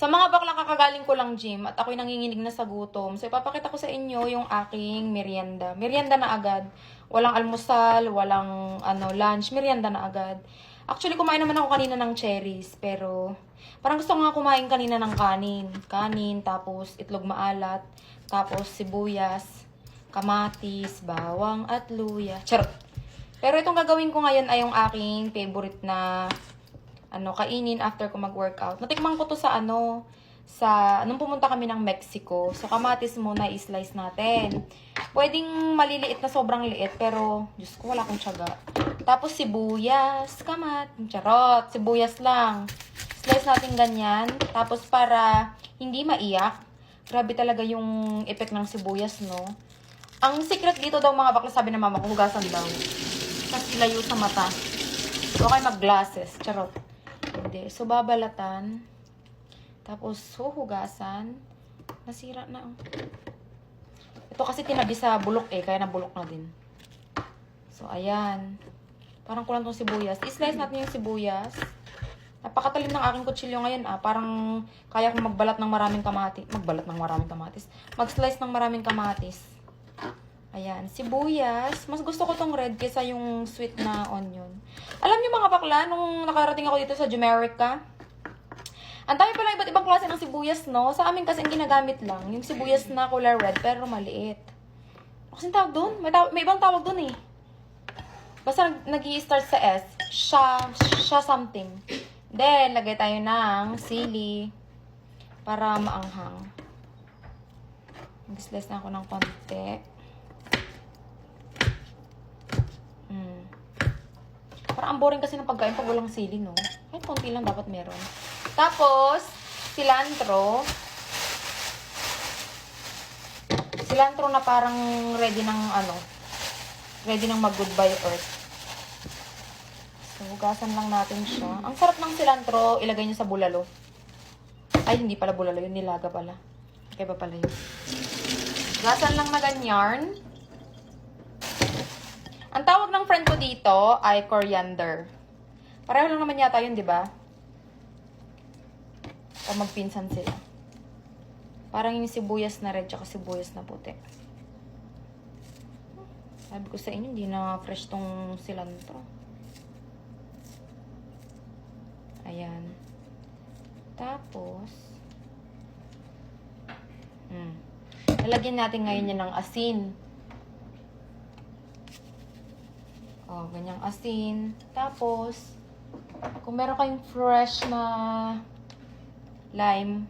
Sa mga bakla, kakagaling ko lang gym at ako'y nanginginig na sa gutom. So, ipapakita ko sa inyo yung aking merienda. Merienda na agad. Walang almusal, walang lunch. Merienda na agad. Actually, kumain naman ako kanina ng cherries. Pero, parang gusto ko nga kumain kanina ng kanin. Kanin, tapos itlog maalat, tapos sibuyas, kamatis, bawang, at luya. Charot! Pero itong gagawin ko ngayon ay yung aking favorite na kainin after ko mag-workout. Natikman ko to sa nung pumunta kami ng Mexico. So, kamatis muna i-slice natin. Pwedeng maliliit na sobrang liit, pero, Diyos ko, wala akong tiyaga. Tapos, sibuyas, charot, sibuyas lang. Slice natin ganyan. Tapos, para hindi maiyak, grabe talaga yung effect ng sibuyas, no? Ang secret dito daw, mga bakla, sabi ng mama ko, hugasan daw. Kasi layo sa mata. Okay, mag-glasses. Charot. Hindi. So, babalatan. Tapos, huhugasan. Nasira na. Ito kasi tinabi sa bulok kaya nabulok na din. So, ayan. Parang kulang tong sibuyas. I-slice natin yung sibuyas. Napakatalim ng aking kutsilyo ngayon, Parang kaya kong magbalat ng maraming kamatis. Mag-slice ng maraming kamatis. Ayan, sibuyas. Mas gusto ko tong red kaysa yung sweet na onion. Alam niyo mga bakla, nung nakarating ako dito sa Jumerica, ang dami pala iba't ibang klase ng sibuyas, no? Sa amin kasi ang ginagamit lang, yung sibuyas na color red, pero maliit. Kasi tawag doon? May ibang tawag doon eh. Basta nag-i-start sa S. Siya something. Then, lagay tayo ng sili para maanghang. Mag-slice na ako ng konti. Parang ang boring kasi ng pagkain pag walang sili, no? Kahit konti lang dapat meron. Tapos, cilantro. Cilantro na parang ready ng mag-goodbye earth. So, hugasan lang natin siya. Ang sarap ng cilantro, ilagay nyo sa bulalo. Ay, hindi pala bulalo yun, nilaga pala. Kaya ba pala yun? Hugasan lang na ganyan. Ang tawag ng friend ko dito ay coriander. Pareho lang naman yata yun, di ba? O magpinsan sila. Parang yung sibuyas na red tsaka sibuyas na puti. Sabi ko sa inyo, hindi na fresh tong cilantro. Ayan. Tapos, lalagyan natin ngayon yan ng asin. Oh, ganyang asin. Tapos, kung meron kayong fresh na lime.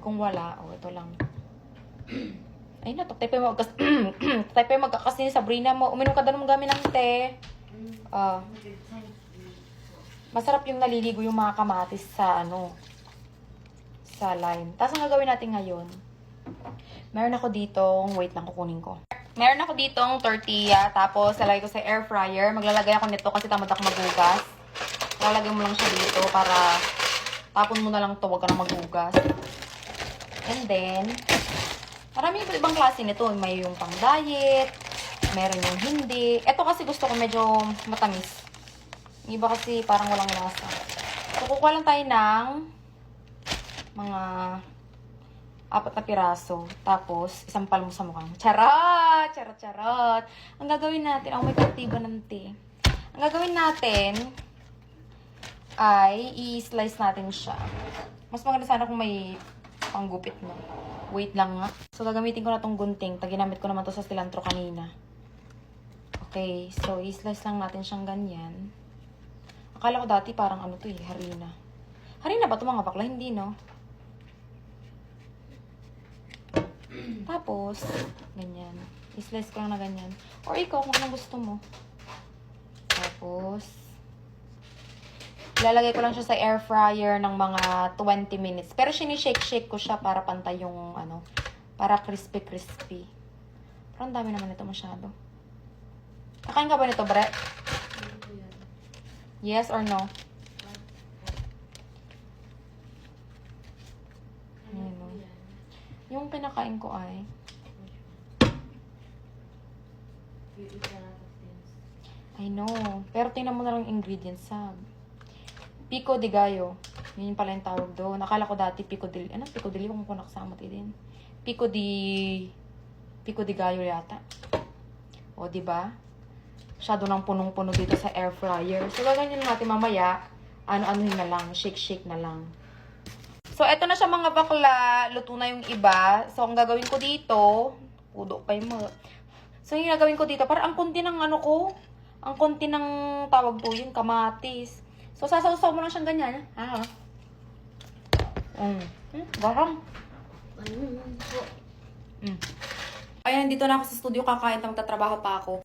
Kung wala, ito lang. Ay na, tayo pa magkakasin sa Sabrina mo. Uminom ka daw ng gamit ng te. Masarap yung naliligo yung mga kamatis sa sa lime. Tapos ang gagawin natin ngayon, meron ako ditong, wait lang, kukunin ko. Meron ako ditong tortilla, tapos lalagay ko sa air fryer. Maglalagay ako nito kasi tamad ako maghugas. Lalagay mo lang siya dito para tapon mo na lang ito, huwag ka na maghugas. And then, marami ibang klase nito. May yung pang diet, meron yung hindi. Ito kasi gusto ko medyo matamis. Yung iba kasi parang walang lasa. So, kukuha lang tayo ng mga 4 na piraso. Tapos, isampal mo sa mukhang. Charot! Charot, charot. Ang gagawin natin, may kaltiba ng tea. Ang gagawin natin ay i-slice natin siya. Mas maganda sana kung may panggupit mo. Wait lang nga. So, gagamitin ko na tong gunting. Ginamit ko naman to sa cilantro kanina. Okay. So, i-slice lang natin siyang ganyan. Akala ko dati parang harina. Harina ba ito mga bakla? Hindi, no? Tapos, ganyan. I-slice ko lang na ganyan. Or ikaw, kung anong gusto mo. Tapos, ilalagay ko lang siya sa air fryer ng mga 20 minutes. Pero sinishake-shake ko siya para pantay yung, para crispy-crispy. Parang dami naman ito masyado. Kakain ka ba nito, Bre? Yes or no? Yung pinakain ko ay I know. Pero tingnan mo na lang ingredients, Sab. Pico de gallo. Yun pala yung tawag doon. Nakala ko dati pico de... Ano? Pico de Leon kung nakasama din. Pico de Gallo yata. O, diba? Masyado nang punong-puno dito sa air fryer. So, gagawin natin mamaya. Ano-ano na lang. Shake-shake na lang. So, eto na siya mga bakla. Luto na yung iba. So, ang gagawin ko dito... Pudo pa yung mga... So, yung gagawin ko dito, parang ang konti ng ano ko. Ang konti ng tawag po yun, kamatis. So, sasawsaw mo lang siyang ganyan. Ha? Garang. Ayan, dito na ako sa studio kakain. Magtatrabaho pa ako.